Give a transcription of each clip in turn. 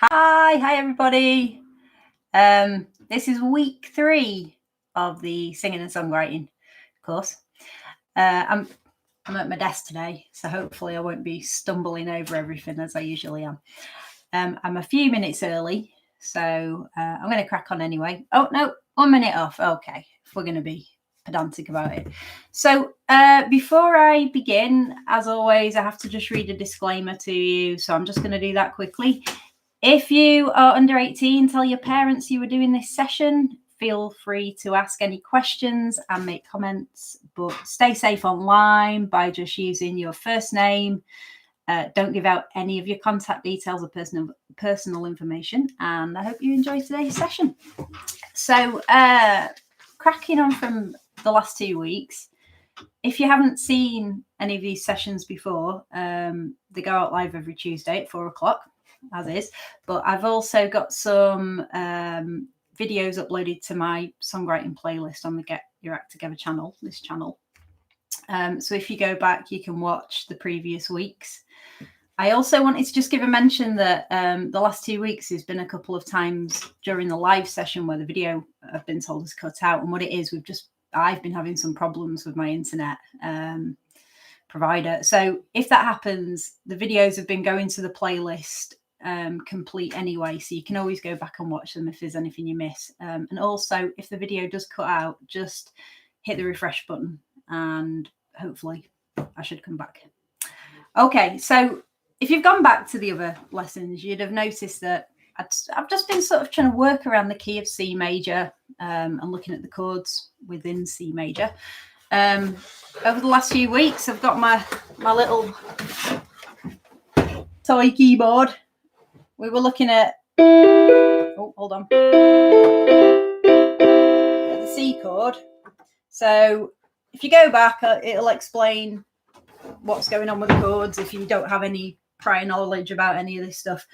Hi everybody. This is week 3 of the singing and songwriting course. I'm at my desk today, so hopefully I won't be stumbling over everything as I usually am. I'm a few minutes early, so I'm going to crack on anyway. Oh no, 1 minute off. Okay, if we're going to be pedantic about it. So before I begin, as always, I have to just read a disclaimer to you. So I'm just going to do that quickly. If you are under 18, tell your parents you were doing this session. Feel free to ask any questions and make comments, but stay safe online by just using your first name. Don't give out any of your contact details or personal information. And I hope you enjoy today's session. So cracking on from the last 2 weeks, if you haven't seen any of these sessions before, they go out live every Tuesday at 4 o'clock. As is, but I've also got some videos uploaded to my songwriting playlist on the Get Your Act Together channel, this channel. So if you go back, you can watch the previous weeks. I also wanted to just give a mention that the last 2 weeks has been a couple of times during the live session where the video I've been told is cut out, and what it is, I've been having some problems with my internet provider. So if that happens, the videos have been going to the playlist complete anyway, so you can always go back and watch them if there's anything you miss. And also, if the video does cut out, just hit the refresh button and hopefully I should come back. Okay, so if you've gone back to the other lessons, you'd have noticed that I've just been sort of trying to work around the key of C major and looking at the chords within C major. Over the last few weeks, I've got my little toy keyboard. We were looking at, hold on, at the C chord. So if you go back, it'll explain what's going on with the chords if you don't have any prior knowledge about any of this stuff.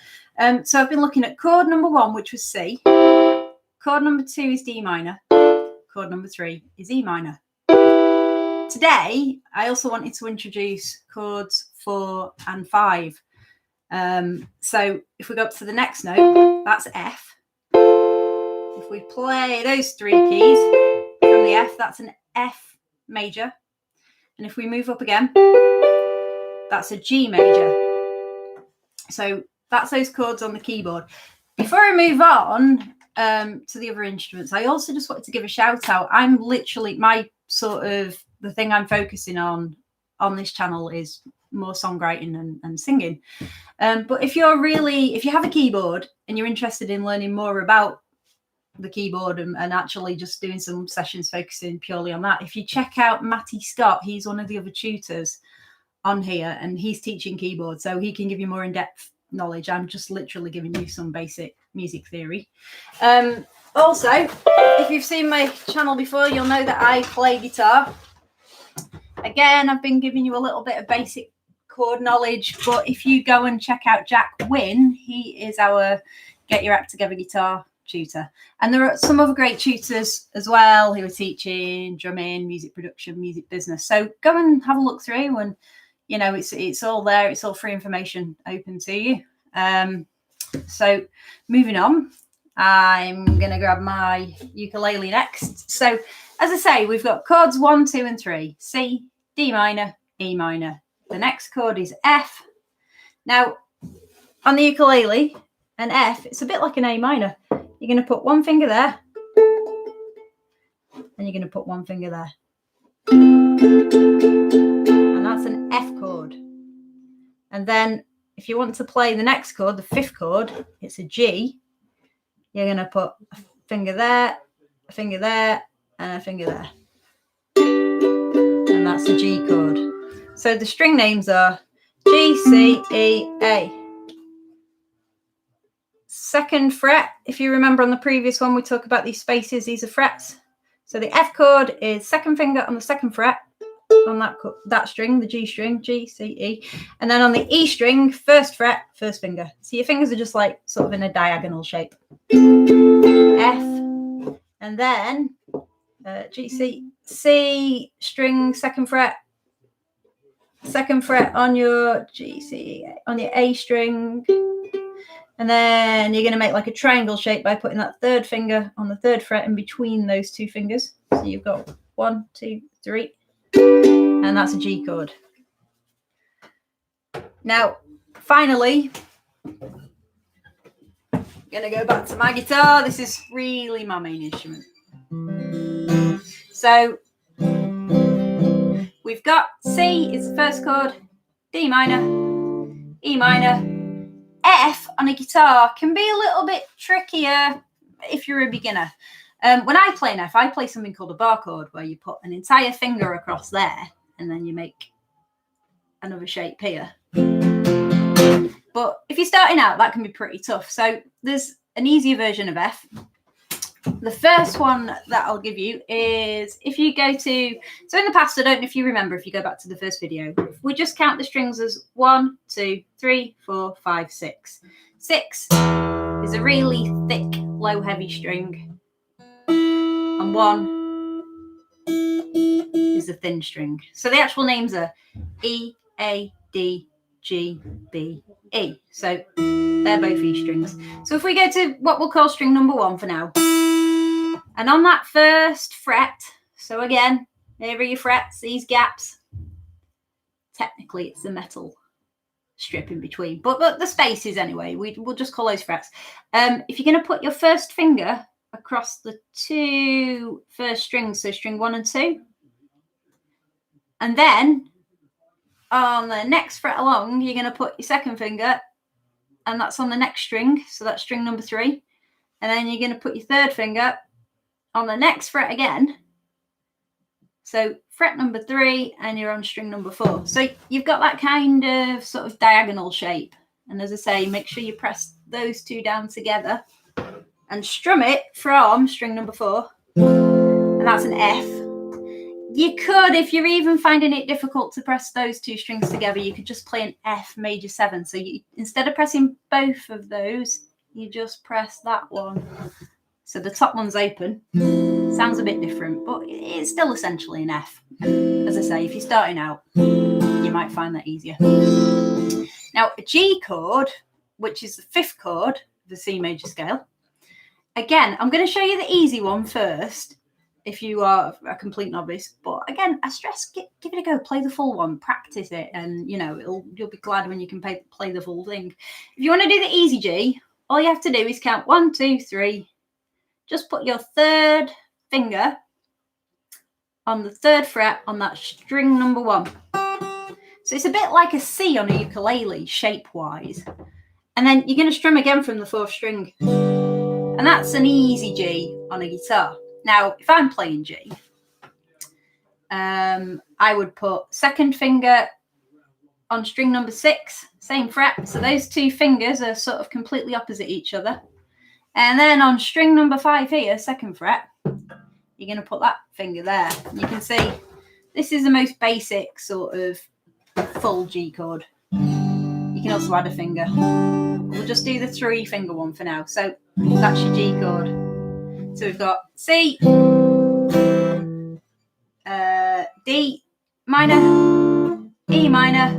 So I've been looking at chord number 1, which was C. Chord number 2 is D minor. Chord number 3 is E minor. Today, I also wanted to introduce chords 4 and 5. So if we go up to the next note, that's F. If we play those 3 keys from the F, that's an F major. And if we move up again, that's a G major. So that's those chords on the keyboard. Before I move on to the other instruments, I also just wanted to give a shout out. I'm literally, the thing I'm focusing on this channel is more songwriting and singing. But if you have a keyboard and you're interested in learning more about the keyboard and actually just doing some sessions focusing purely on that, if you check out Matty Scott, he's one of the other tutors on here and he's teaching keyboard, so he can give you more in-depth knowledge. I'm just literally giving you some basic music theory. Also, if you've seen my channel before, you'll know that I play guitar. Again, I've been giving you a little bit of basic chord knowledge, but if you go and check out Jack Wynn, he is our Get Your Act Together guitar tutor. And there are some other great tutors as well who are teaching drumming, music production, music business. So go and have a look through, and you know, it's all there. It's all free information open to you. So moving on, I'm going to grab my ukulele next. So as I say, we've got chords 1, 2, and 3, C, D minor, E minor. The next chord is F. Now, on the ukulele, an F, it's a bit like an A minor. You're going to put one finger there, and you're going to put one finger there. And that's an F chord. And then if you want to play the next chord, the 5th chord, it's a G. You're going to put a finger there, a finger there, and a finger there. And that's a G chord. So the string names are G, C, E, A. 2nd fret, if you remember on the previous one, we talked about these spaces. These are frets. So the F chord is 2nd finger on the 2nd fret on that string, the G string, G, C, E. And then on the E string, 1st fret, 1st finger. So your fingers are just like sort of in a diagonal shape. F. And then G, C, C string, 2nd fret. 2nd fret on your G, C, on your A string. And then you're going to make like a triangle shape by putting that third finger on the third fret in between those two fingers. So you've got 1, 2, 3, and that's a G chord. Now, finally, I'm going to go back to my guitar. This is really my main instrument. So we've got C is the first chord, D minor, E minor. F on a guitar can be a little bit trickier if you're a beginner. When I play an F, I play something called a bar chord, where you put an entire finger across there and then you make another shape here. But if you're starting out, that can be pretty tough. So there's an easier version of F. The first one that I'll give you is if you go to, so in the past, I don't know if you remember, if you go back to the first video, we just count the strings as 1, 2, 3, 4, 5, 6. 6 is a really thick, low, heavy string, and 1 is a thin string. So the actual names are E, A, D, G, B, E. So they're both E strings. So if we go to what we'll call string number 1 for now, and on that first fret, so again, here are your frets, these gaps. Technically, it's the metal strip in between, but the spaces anyway, we'll just call those frets. If you're going to put your first finger across the two first strings, so string 1 and 2, and then on the next fret along, you're going to put your second finger, and that's on the next string, so that's string number 3, and then you're going to put your third finger on the next fret again, so fret number 3, and you're on string number 4. So you've got that kind of sort of diagonal shape. And as I say, make sure you press those two down together and strum it from string number 4. And that's an F. You could, if you're even finding it difficult to press those two strings together, you could just play an F major 7. So you, instead of pressing both of those, you just press that one. So the top one's open. Sounds a bit different, but it's still essentially an F. And as I say, if you're starting out, you might find that easier. Now, a G chord, which is the 5th chord of the C major scale. Again, I'm going to show you the easy one first, if you are a complete novice. But again, I stress, give it a go. Play the full one, practice it, and you know you'll be glad when you can play the full thing. If you want to do the easy G, all you have to do is count 1, 2, 3. Just put your third finger on the third fret on that string number 1. So it's a bit like a C on a ukulele, shape-wise. And then you're going to strum again from the 4th string. And that's an easy G on a guitar. Now, if I'm playing G, I would put second finger on string number 6, same fret. So those two fingers are sort of completely opposite each other. And then on string number 5 here, 2nd fret, you're going to put that finger there. You can see this is the most basic sort of full G chord. You can also add a finger. We'll just do the 3-finger one for now. So that's your G chord. So we've got C, D minor, E minor.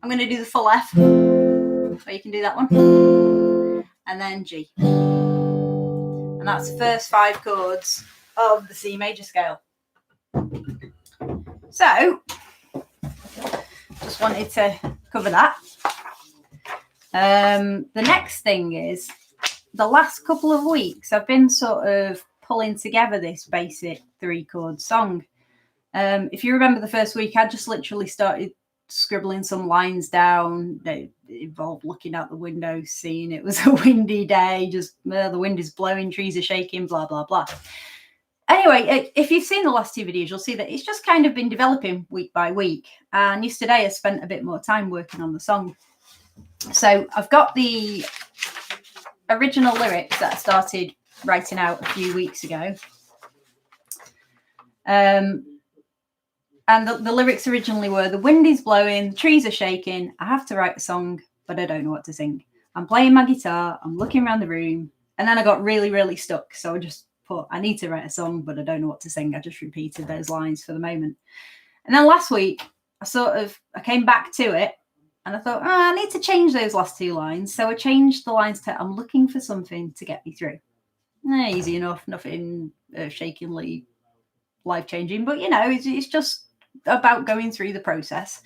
I'm going to do the full F, so you can do that one. And then G. And that's the first 5 chords of the C major scale. So, just wanted to cover that. The next thing is, the last couple of weeks, I've been sort of pulling together this basic 3-chord song. If you remember the first week, I just literally started scribbling some lines down. They involved looking out the window, seeing it was a windy day, just the wind is blowing, trees are shaking, blah, blah, blah. Anyway, if you've seen the last 2 videos, you'll see that it's just kind of been developing week by week. And yesterday I spent a bit more time working on the song. So I've got the original lyrics that I started writing out a few weeks ago. And the lyrics originally were, the wind is blowing, the trees are shaking, I have to write a song, but I don't know what to sing. I'm playing my guitar, I'm looking around the room, and then I got really, really stuck. So I just put, I need to write a song, but I don't know what to sing. I just repeated those lines for the moment. And then last week, I came back to it, And I thought, I need to change those last 2 lines. So I changed the lines to, I'm looking for something to get me through. Easy enough, nothing shakingly life-changing, but it's just about going through the process.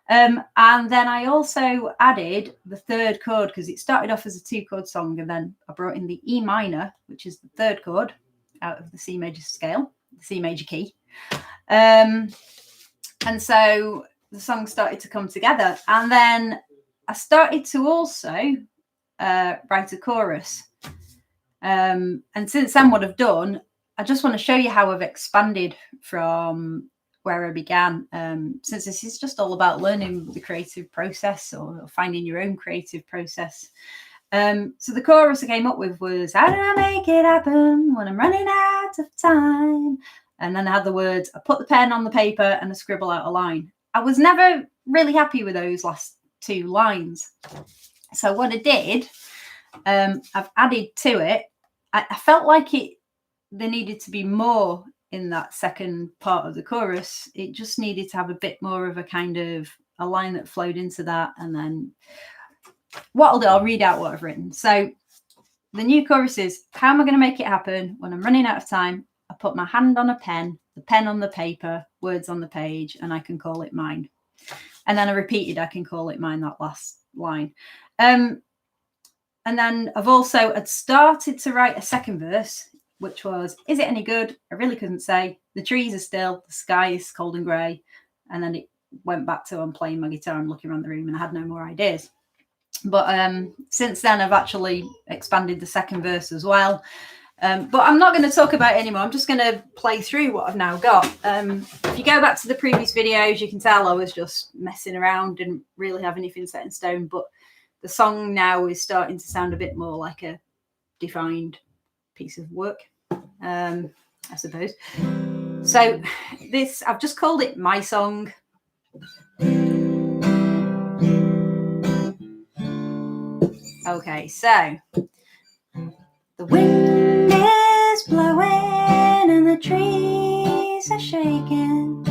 And then I also added the 3rd chord, because it started off as a 2-chord song, and then I brought in the E minor, which is the 3rd chord out of the C major scale, the C major key. And so the song started to come together. And then I started to also write a chorus. And since then, what I've done, I just want to show you how I've expanded from where I began, since this is just all about learning the creative process or finding your own creative process. So the chorus I came up with was, how do I make it happen when I'm running out of time? And then I had the words, I put the pen on the paper and I scribble out a line. I was never really happy with those last 2 lines. So what I did, I've added to it. I felt like there needed to be more in that second part of the chorus. It just needed to have a bit more of a kind of a line that flowed into that. And then what I'll do, I'll read out what I've written. So the new chorus is, how am I going to make it happen when I'm running out of time? I put my hand on a pen, the pen on the paper, words on the page, and I can call it mine. And then I repeated, I can call it mine, that last line. And then I'd started to write a second verse, which was, is it any good? I really couldn't say. The trees are still, the sky is cold and grey. And then it went back to, I'm playing my guitar and looking around the room, and I had no more ideas. But since then, I've actually expanded the second verse as well. But I'm not going to talk about it anymore. I'm just going to play through what I've now got. If you go back to the previous videos, you can tell I was just messing around, didn't really have anything set in stone. But the song now is starting to sound a bit more like a defined piece of work, I suppose. So this, I've just called it My Song. Okay, so the wind is blowing and the trees are shaking.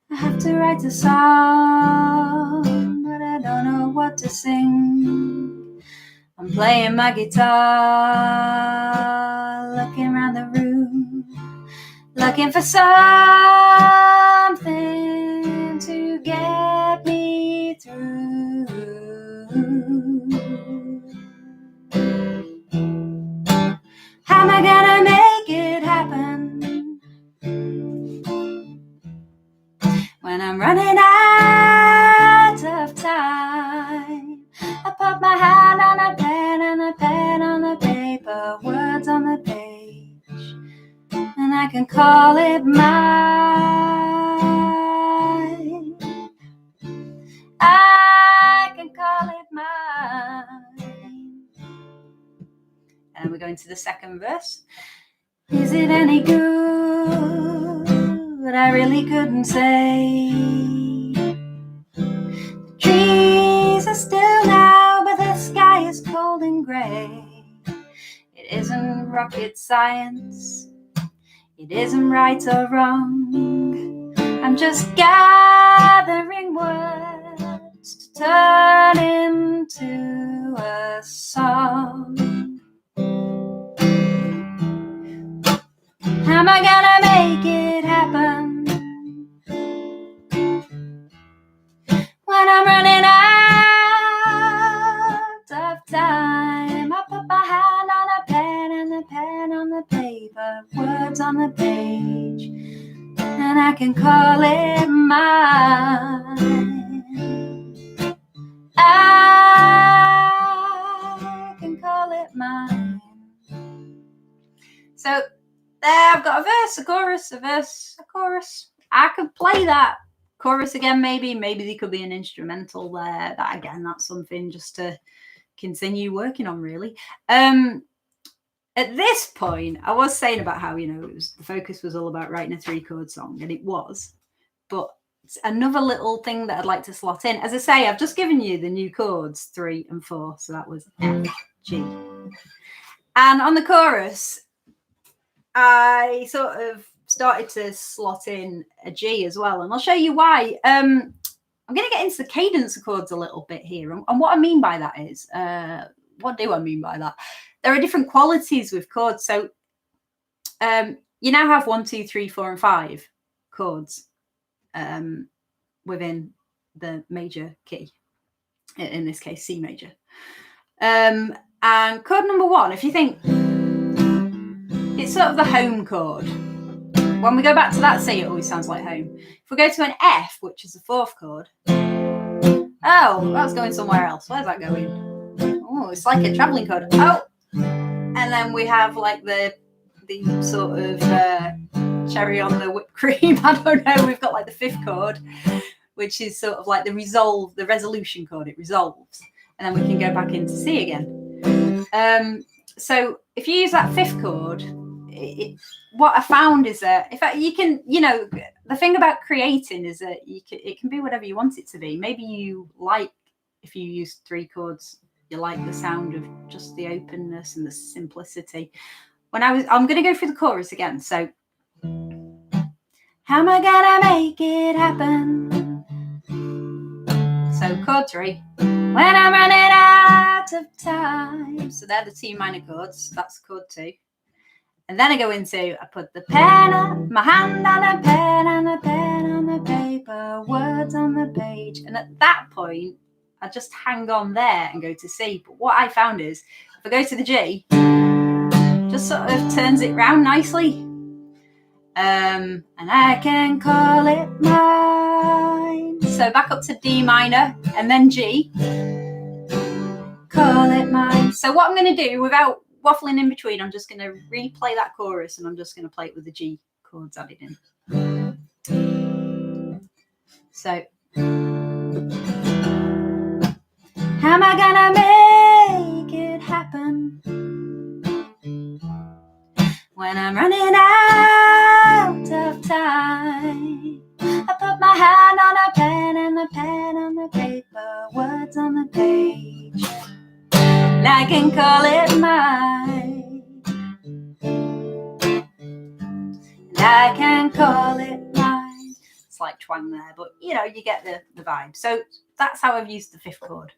I have to write a song, but I don't know what to sing. I'm playing my guitar, looking around the room, looking for something to get me through. How am I gonna make it happen when I'm running out of time? I put my hand on a pen and the pen on the paper, words on the page, and I can call it mine. I can call it mine. And we're going to the second verse. Is it any good? I really couldn't say. The trees are still now, but the sky is cold and grey. It isn't rocket science. It isn't right or wrong. I'm just gathering words to turn into a song. How am I gonna make it happen when I'm running out of time? I put my hand on a pen and the pen on the paper, words on the page, and I can call it mine. I can call it mine. So there, I've got a verse, a chorus, a verse, a chorus. I could play that chorus again, maybe there could be an instrumental there. That again, that's something just to continue working on, really. At this point, I was saying about how, the focus was all about writing a 3-chord song, and it was. But another little thing that I'd like to slot in, as I say, I've just given you the new chords 3 and 4, so that was F, G. And on the chorus, I sort of started to slot in a G as well, and I'll show you why. I'm going to get into the cadence of chords a little bit here. And what I mean by that is, what do I mean by that? There are different qualities with chords. So you now have 1, 2, 3, 4, and 5 chords within the major key, in this case, C major. And chord number 1, if you think, it's sort of the home chord. When we go back to that C, it always sounds like home. If we go to an F, which is the 4th chord, oh, that's going somewhere else. Where's that going? Oh, it's like a traveling chord. Oh, and then we have like the sort of cherry on the whipped cream. I don't know. We've got like the 5th chord, which is sort of like the resolution chord. It resolves, and then we can go back into C again. So if you use that 5th chord, what I found is that you can, the thing about creating is that it can be whatever you want it to be. Maybe you like, if you use 3 chords, you like the sound of just the openness and the simplicity. I'm going to go through the chorus again. So, how am I gonna make it happen? So chord 3, when I'm running out of time. So they're the C minor chords. That's chord 2. And then I go into, I put the pen, my hand on a pen and a pen on the paper, words on the page. And at that point, I just hang on there and go to C. But what I found is, if I go to the G, just sort of turns it round nicely. And I can call it mine. So back up to D minor and then G. Call it mine. So what I'm going to do, without waffling in between, I'm just going to replay that chorus, and I'm just going to play it with the G chords added in. So, how am I gonna make it happen when I'm running out of time? I put my hand on a pen and a pen on the paper, words on the page, and I can call it mine. And I can call it mine. Slight twang there, but you get the vibe. So that's how I've used the 5th chord.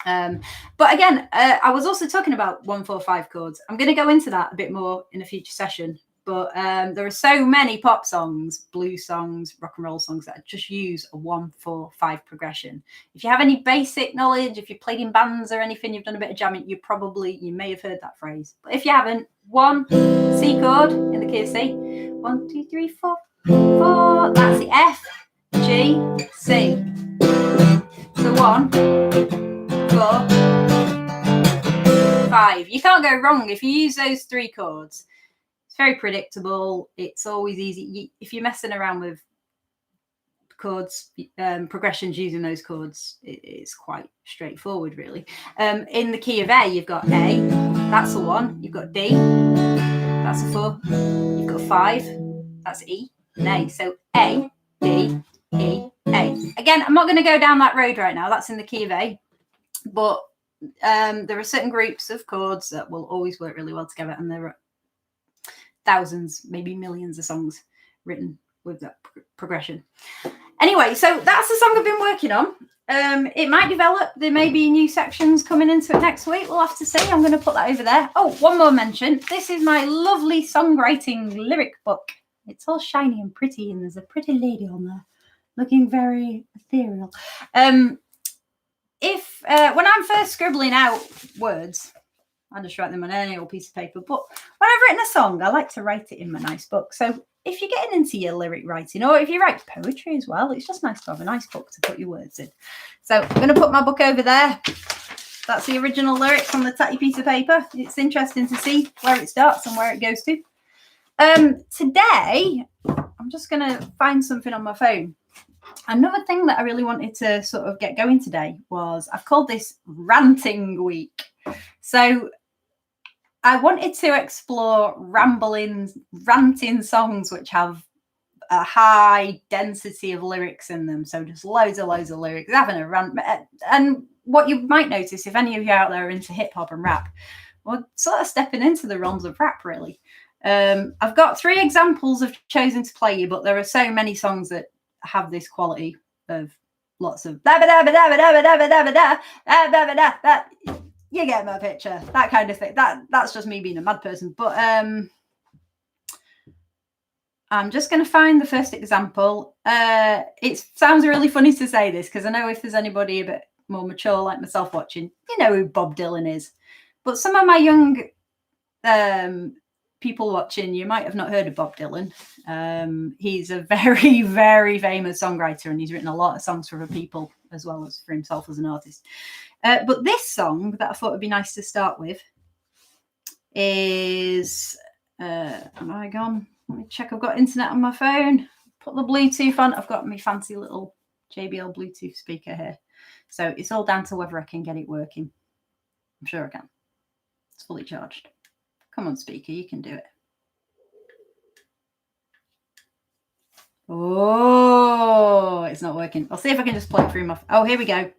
But again, I was also talking about 1, 4, 5 chords. I'm going to go into that a bit more in a future session. But there are so many pop songs, blues songs, rock and roll songs that just use a 1, 4, 5 progression. If you have any basic knowledge, if you've played in bands or anything, you've done a bit of jamming, you may have heard that phrase. But if you haven't, 1 C chord in the key of C, 1, 2, 3, 4, 4. That's the F, G, C. So 1, 4, 5. You can't go wrong if you use those 3 chords. It's very predictable. It's always easy. If you're messing around with chords, progressions using those chords, it's quite straightforward, really. In the key of A, you've got A, that's a 1. You've got D, that's a 4. You've got 5, that's E, and A. So A, D, E, A. Again, I'm not going to go down that road right now. That's in the key of A. But there are certain groups of chords that will always work really well together, and there are thousands, maybe millions of songs written with that progression. Anyway, so that's the song I've been working on. It might develop. There may be new sections coming into it next week. We'll have to see. I'm going to put that over there. Oh, one more mention. This is my lovely songwriting lyric book. It's all shiny and pretty, and there's a pretty lady on there looking very ethereal. When I'm first scribbling out words, I just write them on any old piece of paper. But when I've written a song, I like to write it in my nice book. So if you're getting into your lyric writing, or if you write poetry as well, it's just nice to have a nice book to put your words in. So I'm going to put my book over there. That's the original lyrics on the tatty piece of paper. It's interesting to see where it starts and where it goes to. Today, I'm just going to find something on my phone. Another thing that I really wanted to sort of get going today was, I've called this ranting week. So I wanted to explore ranting songs which have a high density of lyrics in them. So just loads of lyrics, having a rant. And what you might notice, if any of you out there are into hip hop and rap, we're sort of stepping into the realms of rap, really. I've got 3 examples I've chosen to play you, but there are so many songs that have this quality of lots of da ba da ba da ba da ba da ba da ba da ba da. You get my picture. That kind of thing. That's just me being a mad person. But I'm just going to find the first example. It sounds really funny to say this because I know if there's anybody a bit more mature like myself watching, you know who Bob Dylan is. But some of my young people watching, you might have not heard of Bob Dylan. He's a very, very famous songwriter, and he's written a lot of songs for other people as well as for himself as an artist. But this song that I thought would be nice to start with is, am I gone? Let me check. I've got internet on my phone. Put the Bluetooth on. I've got my fancy little JBL Bluetooth speaker here. So it's all down to whether I can get it working. I'm sure I can. It's fully charged. Come on, speaker. You can do it. Oh, it's not working. I'll see if I can just plug through my... Oh, here we go.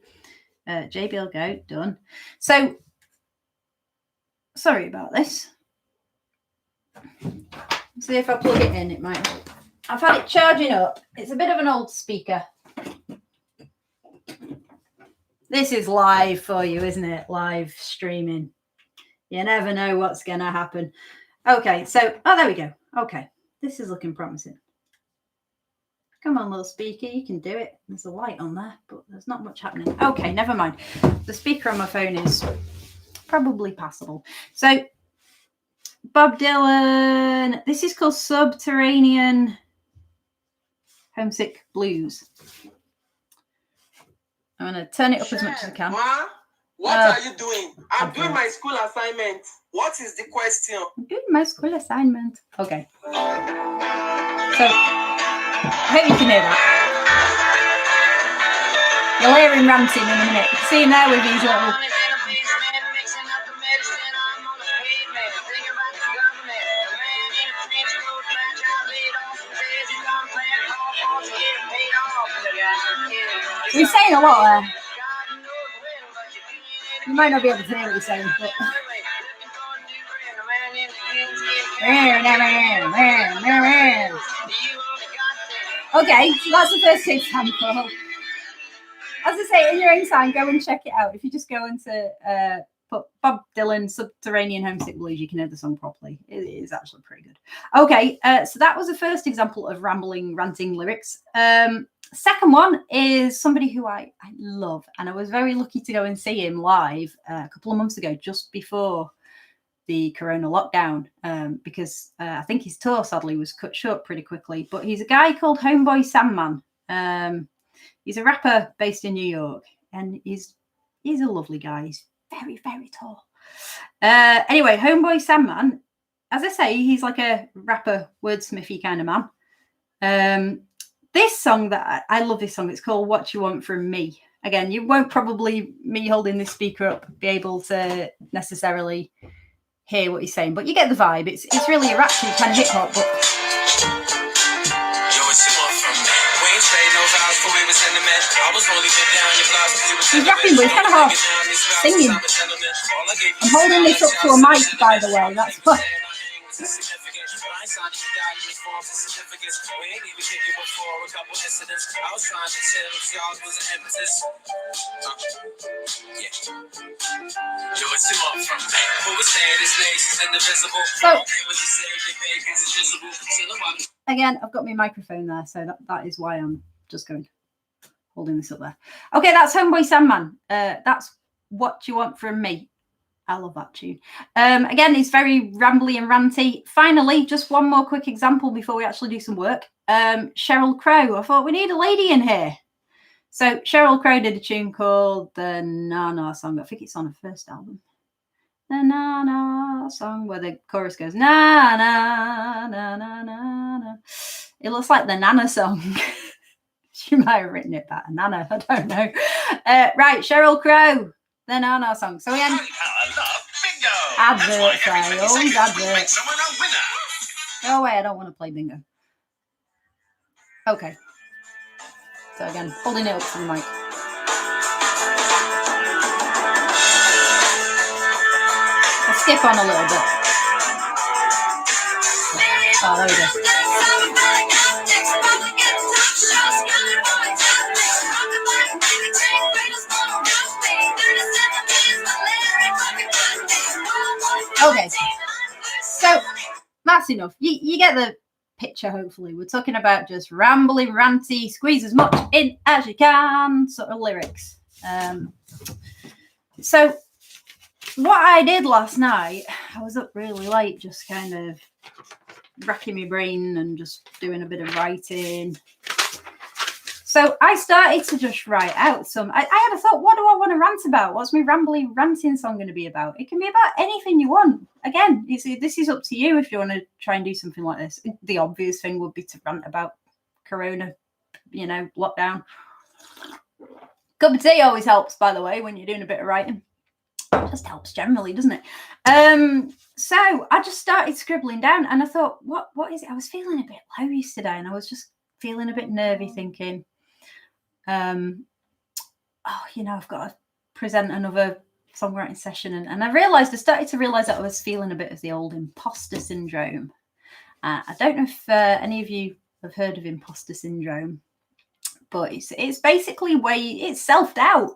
JBL go. Done. So, sorry about this. See if I plug it in, it might help. I've had it charging up. It's a bit of an old speaker. This is live for you, isn't it? Live streaming. You never know what's going to happen. Okay, so, oh, there we go. Okay, this is looking promising. Come on, little speaker, you can do it. There's a light on there, but there's not much happening. Okay, never mind. The speaker on my phone is probably passable. So, Bob Dylan. This is called Subterranean Homesick Blues. I'm going to turn it up as much as I can. Ma, what are you doing? I'm doing my school assignment. What is the question? I'm doing my school assignment. Okay. So, I hope you can hear that. You'll hear him ranting in a minute. See him there with his little... He's saying a lot there. You might not be able to hear what he's saying, but... Okay, so that's the first example. As I say, in your own time, go and check it out. If you just go into put Bob Dylan Subterranean Homesick Blues, you can hear the song properly. It is actually pretty good. Okay, so that was the first example of rambling, ranting lyrics. Second one is somebody who I love, and I was very lucky to go and see him live a couple of months ago, just before the corona lockdown, because I think his tour sadly was cut short pretty quickly. But he's a guy called Homeboy Sandman. He's a rapper based in New York, and he's a lovely guy. He's very, very tall. Anyway, Homeboy Sandman, as I say, he's like a rapper, wordsmithy kind of man. This song that I love this song. It's called What You Want From Me. Again, you won't probably, me holding this speaker up, be able to necessarily hear what he's saying, but you get the vibe. It's really a ratchet kind of hip hop, but he's rapping, but it's kind of hard singing. I'm holding this up to a mic, by the way. That's why. So, again, I've got my microphone there, so that is why I'm just holding this up there. Okay, that's Homeboy Sandman. That's What You Want From Me. I love that tune. Again, it's very rambly and ranty. Finally, just one more quick example before we actually do some work. Sheryl Crow. I thought we need a lady in here. So Sheryl Crow did a tune called the Na Na Song. I think it's on her first album. The Na Na Song, where the chorus goes na na na na na na. It looks like the Nana song. She might have written it better. Nana, I don't know. Right, Sheryl Crow. The Na Na Song. So we had adverts, always adverts. Go away, I don't want to play bingo. Okay. So again, holding it up to the mic. I'll skip on a little bit. Oh, there we go. Okay, so that's enough. You get the picture, hopefully. We're talking about just rambling, ranty, squeeze as much in as you can sort of lyrics. So what I did last night, I was up really late, just kind of racking my brain and just doing a bit of writing. So I started to just write out some. I had a thought, what do I want to rant about? What's my rambly ranting song going to be about? It can be about anything you want. Again, you see, this is up to you if you want to try and do something like this. The obvious thing would be to rant about Corona, lockdown. Cup of tea always helps, by the way, when you're doing a bit of writing. It just helps generally, doesn't it? So I just started scribbling down, and I thought, what is it? I was feeling a bit low yesterday, and I was just feeling a bit nervy, thinking, I've got to present another songwriting session, and I started to realize that I was feeling a bit of the old imposter syndrome. I don't know if any of you have heard of imposter syndrome, but it's basically where it's self-doubt.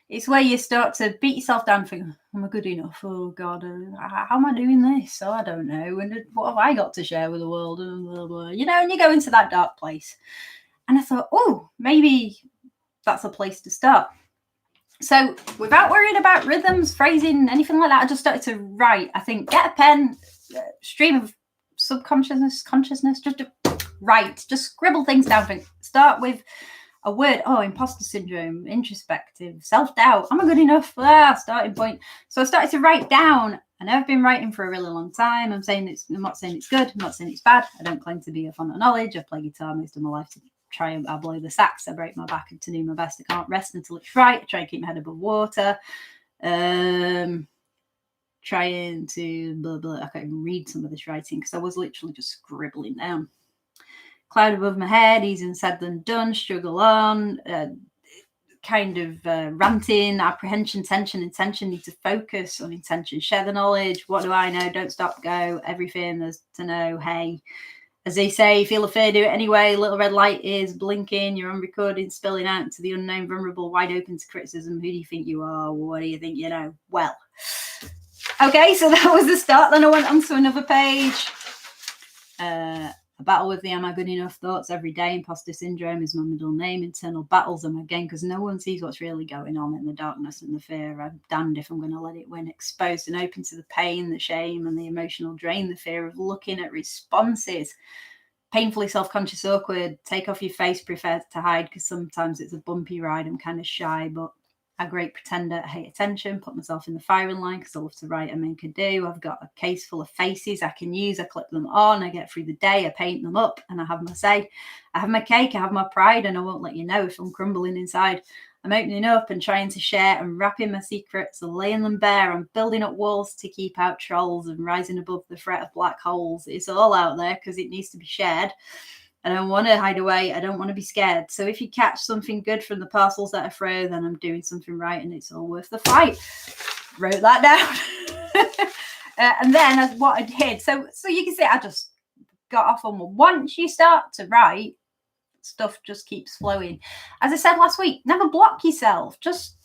It's where you start to beat yourself down, thinking, am I good enough? Oh God, how am I doing this? Oh, I don't know. And what have I got to share with the world? Blah, blah. And you go into that dark place. And I thought, maybe that's a place to start. So without worrying about rhythms, phrasing, anything like that, I just started to write. I think get a pen, stream of consciousness, just to write, just scribble things down. Start with a word, imposter syndrome, introspective, self-doubt. Am I good enough? Starting point. So I started to write down. I know I've been writing for a really long time. I'm not saying it's good. I'm not saying it's bad. I don't claim to be a font of knowledge. I play guitar most of my life to try and I blow the sax. I break my back to do my best. I can't rest until it's right. I try and keep my head above water. Trying to blah, blah. I can't even read some of this writing because I was literally just scribbling down. Cloud above my head, easier said than done, struggle on, ranting, apprehension, tension, intention, need to focus on intention, share the knowledge, what do I know, don't stop, go, everything there's to know, hey. As they say, feel a fear, do it anyway, little red light is blinking, you're on recording, spilling out into the unknown, vulnerable, wide open to criticism, who do you think you are, what do you think you know? Well, okay, so that was the start, then I went on to another page. A battle with the am I good enough thoughts every day. Imposter syndrome is my middle name. Internal battles are my game because no one sees what's really going on in the darkness and the fear. I'm damned if I'm going to let it win. Exposed and open to the pain, the shame, and the emotional drain. The fear of looking at responses. Painfully self-conscious, awkward. Take off your face, prefer to hide because sometimes it's a bumpy ride. I'm kind of shy, but a great pretender. I hate attention, put myself in the firing line because I love to write and make a do. I've got a case full of faces I can use. I clip them on, I get through the day, I paint them up, and I have my say. I have my cake, I have my pride, and I won't let you know if I'm crumbling inside. I'm opening up and trying to share and wrapping my secrets and laying them bare. I'm building up walls to keep out trolls and rising above the threat of black holes. It's all out there because it needs to be shared. I don't want to hide away. I don't want to be scared. So if you catch something good from the parcels that I throw, then I'm doing something right and it's all worth the fight. Wrote that down. And then what I did, so you can see I just got off on one. Once you start to write, stuff just keeps flowing. As I said last week, never block yourself. Just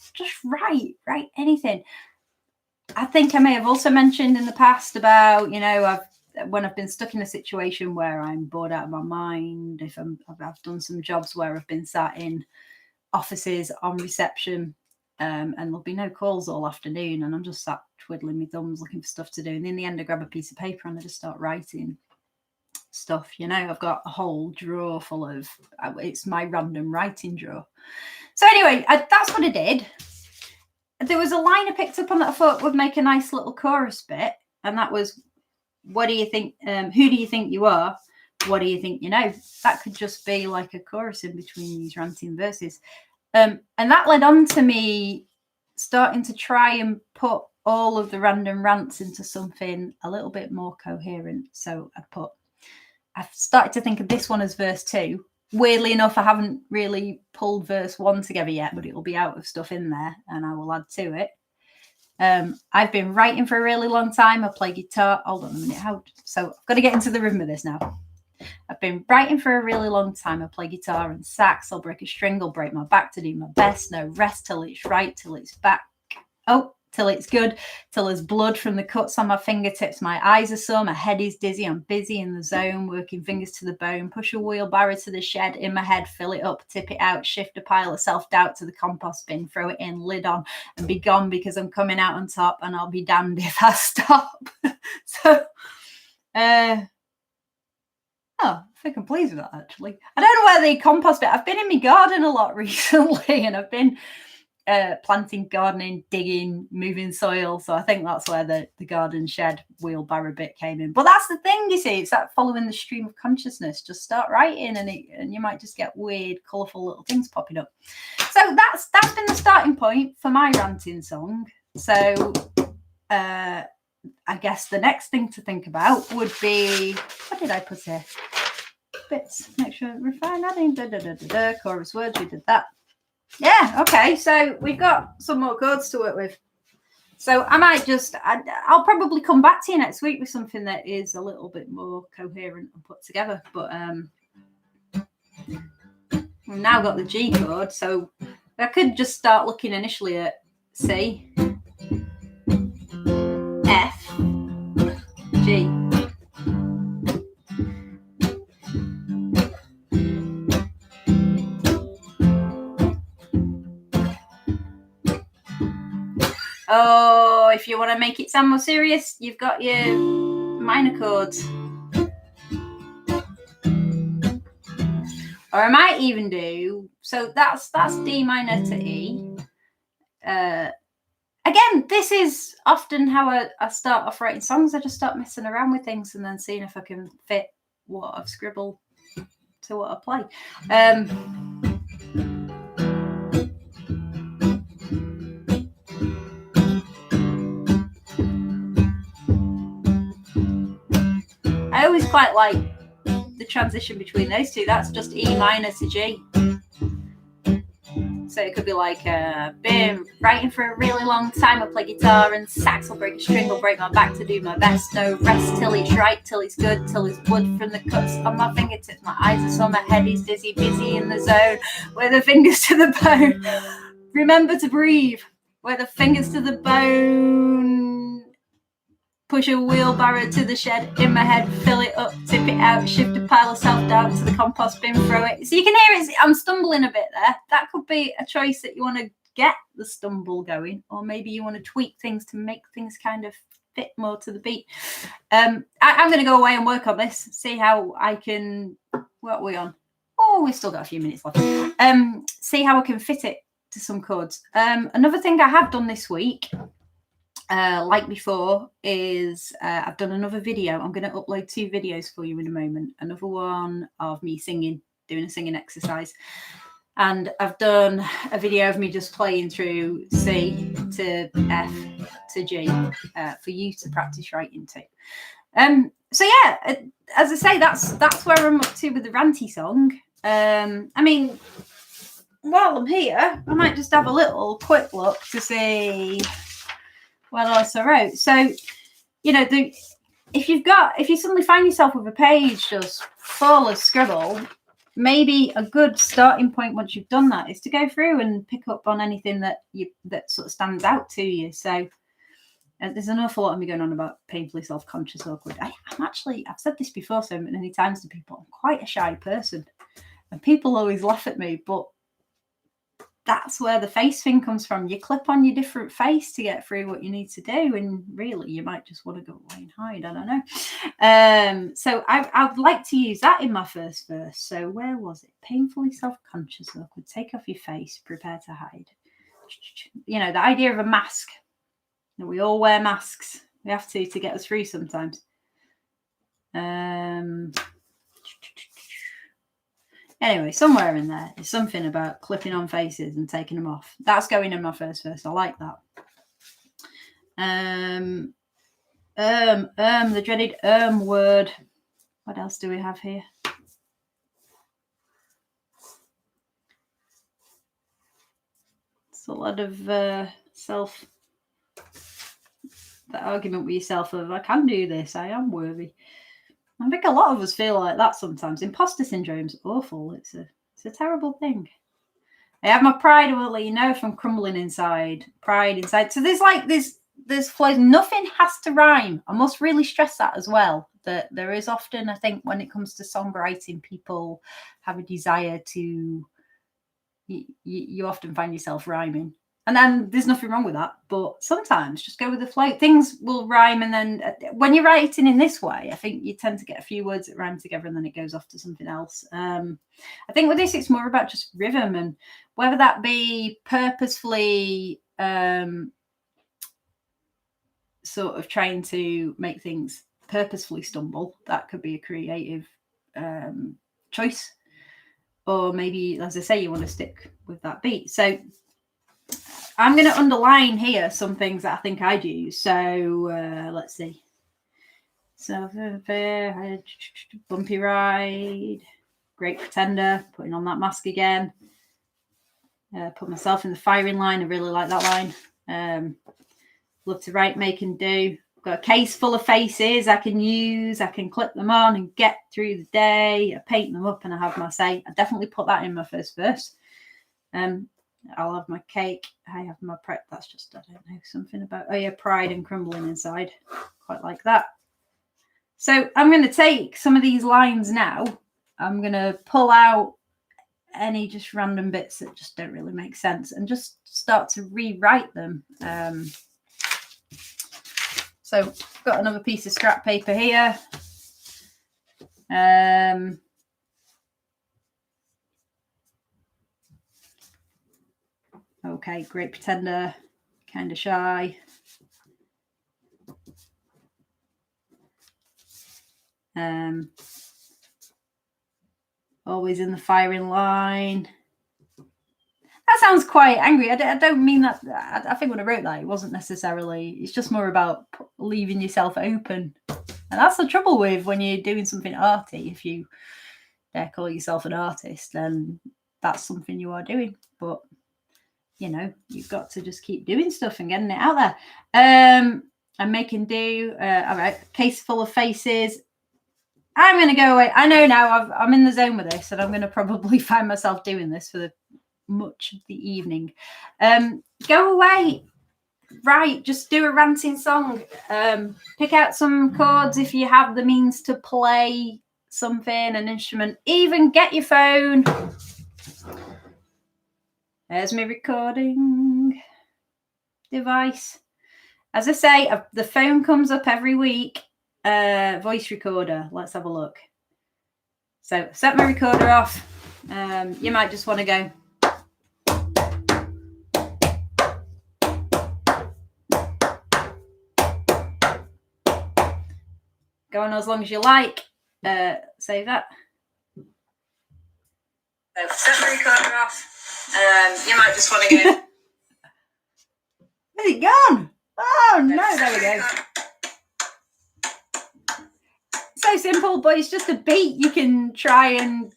write anything. I think I may have also mentioned in the past about, when I've been stuck in a situation where I'm bored out of my mind, I've done some jobs where I've been sat in offices on reception and there'll be no calls all afternoon and I'm just sat twiddling my thumbs looking for stuff to do. And in the end, I grab a piece of paper and I just start writing stuff. I've got a whole drawer full of, it's my random writing drawer. So anyway, that's what I did. There was a line I picked up on that I thought would make a nice little chorus bit. And that was, what do you think? Who do you think you are? What do you think you know? That could just be like a chorus in between these ranting verses. And that led on to me starting to try and put all of the random rants into something a little bit more coherent. So I've started to think of this one as verse 2. Weirdly enough, I haven't really pulled verse 1 together yet, but it'll be out of stuff in there and I will add to it. I've been writing for a really long time. I play guitar. Hold on a minute. So I've got to get into the rhythm of this now. I've been writing for a really long time. I play guitar and sax. I'll break a string. I'll break my back to do my best. No rest till it's right, till it's back. till it's good, till there's blood from the cuts on my fingertips. My eyes are sore, my head is dizzy, I'm busy in the zone, working fingers to the bone, push a wheelbarrow to the shed, in my head, fill it up, tip it out, shift a pile of self-doubt to the compost bin, throw it in, lid on, and be gone because I'm coming out on top, and I'll be damned if I stop. So, I think I'm pleased with that, actually. I don't know where the compost bit, I've been in my garden a lot recently, and I've been planting, gardening, digging, moving soil. So I think that's where the garden shed wheelbarrow bit came in. But that's the thing, you see, it's that following the stream of consciousness. Just start writing, and you might just get weird, colourful little things popping up. So that's been the starting point for my ranting song. So I guess the next thing to think about would be, what did I put here? Bits, make sure, refine adding, chorus words, we did that. Yeah, okay, so we've got some more chords to work with. So I might I'll probably come back to you next week with something that is a little bit more coherent and put together. But we've now got the G chord, so I could just start looking initially at C, F, G. Oh, if you want to make it sound more serious, you've got your minor chords. Or I might even do, so that's D minor to E. Again, this is often how I start off writing songs. I just start messing around with things and then seeing if I can fit what I've scribbled to what I play. I always quite like the transition between those two. That's just E minor to G. So it could be like, been writing for a really long time. I'll play guitar and sax, I'll break a string, I'll break my back to do my best. No rest till it's right, till it's good, till it's blood from the cuts on my fingertips. My eyes are sore, my head is dizzy, busy in the zone, with the fingers to the bone. Remember to breathe, with the fingers to the bone. Push a wheelbarrow to the shed, in my head, fill it up, tip it out, shift a pile of self-doubt to the compost bin, throw it. So you can hear it, I'm stumbling a bit there. That could be a choice that you want to get the stumble going, or maybe you want to tweak things to make things kind of fit more to the beat. I'm going to go away and work on this, see how I can, what are we on? Oh, we've still got a few minutes left. See how I can fit it to some chords. Another thing I have done this week, like before, is I've done another video. I'm going to upload 2 videos for you in a moment. Another one of me singing, doing a singing exercise, and I've done a video of me just playing through C to F to G for you to practice writing to. So yeah, as I say, that's where I'm up to with the ranty song. I mean, while I'm here, I might just have a little quick look to see what else I wrote. So, you know, if you suddenly find yourself with a page just full of scribble, maybe a good starting point once you've done that is to go through and pick up on anything that sort of stands out to you. So there's an awful lot of me going on about painfully self-conscious, awkward. I've said this before so many times to people, I'm quite a shy person, and people always laugh at me, but that's where the face thing comes from. You clip on your different face to get through what you need to do, and really you might just want to go away and hide. I don't know. So I'd like to use that in my first verse. So where was it? Painfully self-conscious, awkward. Take off your face, prepare to hide. You know, the idea of a mask. You know, we all wear masks. We have to get us through sometimes. Anyway, somewhere in there is something about clipping on faces and taking them off. That's going in my first verse. I like that. The dreaded word. What else do we have here? It's a lot of that argument with yourself of, I can do this, I am worthy. I think a lot of us feel like that sometimes. Imposter syndrome's awful. It's a terrible thing. I have my pride. I will let you know if I'm crumbling inside. Pride inside. So there's flows. Nothing has to rhyme. I must really stress that as well. That there is often, I think, when it comes to songwriting, people have a desire to. You often find yourself rhyming. And then there's nothing wrong with that. But sometimes just go with the flow. Things will rhyme. And then when you're writing in this way, I think you tend to get a few words that rhyme together and then it goes off to something else. I think with this, it's more about just rhythm, and whether that be purposefully sort of trying to make things purposefully stumble. That could be a creative choice. Or maybe, as I say, you want to stick with that beat. So I'm going to underline here some things that I think I'd use. So let's see. So bumpy ride, great pretender, putting on that mask again. Put myself in the firing line. I really like that line. Love to write, make and do. Got a case full of faces I can use. I can clip them on and get through the day. I paint them up and I have my say. I definitely put that in my first verse. I'll have my cake. I have my prep. That's just, I don't know, something about, oh yeah, pride and crumbling inside. Quite like that. So I'm going to take some of these lines now. I'm going to pull out any just random bits that just don't really make sense and just start to rewrite them. So I've got another piece of scrap paper here. Okay, great pretender, kind of shy. Always in the firing line. That sounds quite angry. I don't mean that. I think when I wrote that, it wasn't necessarily. It's just more about leaving yourself open. And that's the trouble with when you're doing something arty. If you dare call yourself an artist, then that's something you are doing. But, you know, you've got to just keep doing stuff and getting it out there. I'm making do. All right, case full of faces. I'm going to go away. I know now I'm in the zone with this, and I'm going to probably find myself doing this for much of the evening. Go away. Right, just do a ranting song. Pick out some chords if you have the means to play something, an instrument. Even get your phone. There's my recording device. As I say, the phone comes up every week. Voice recorder. Let's have a look. So set my recorder off. You might just want to go. Go on as long as you like. Save that. So set my recorder off. You might just want to go. Where's it gone? Oh no, there we go. So simple, but it's just a beat you can try and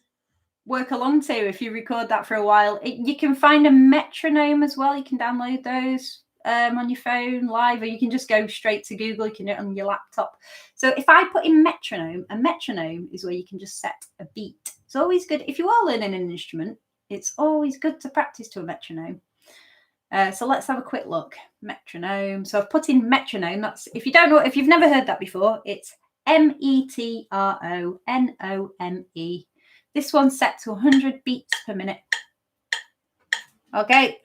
work along to if you record that for a while. You can find a metronome as well. You can download those on your phone live, or you can just go straight to Google. You can do it on your laptop. So if I put in metronome, a metronome is where you can just set a beat. It's always good. If you are learning an instrument, it's always good to practice to a metronome. So let's have a quick look. Metronome. So I've put in metronome. That's, if you don't know, if you've never heard that before, it's METRONOME. This one's set to 100 beats per minute. Okay.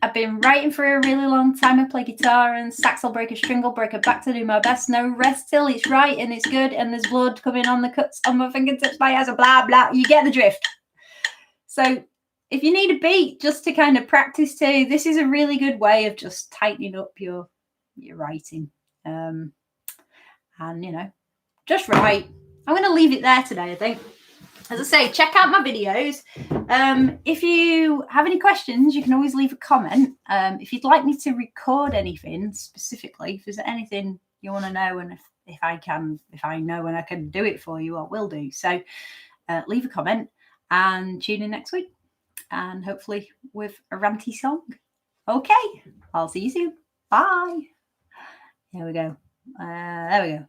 I've been writing for a really long time. I play guitar and sax will break a string, will break a back to do my best. No rest till it's right and it's good. And there's blood coming on the cuts on my fingertips, my eyes, blah, blah. You get the drift. So if you need a beat just to kind of practice to, this is a really good way of just tightening up your writing. And, you know, just write. I'm going to leave it there today, I think. As I say, check out my videos. If you have any questions, you can always leave a comment. If you'd like me to record anything specifically, if there's anything you want to know, and if I know and I can do it for you, I will do. So leave a comment and tune in next week. And hopefully with a ranty song. Okay, I'll see you soon. Bye. Here we go. There we go.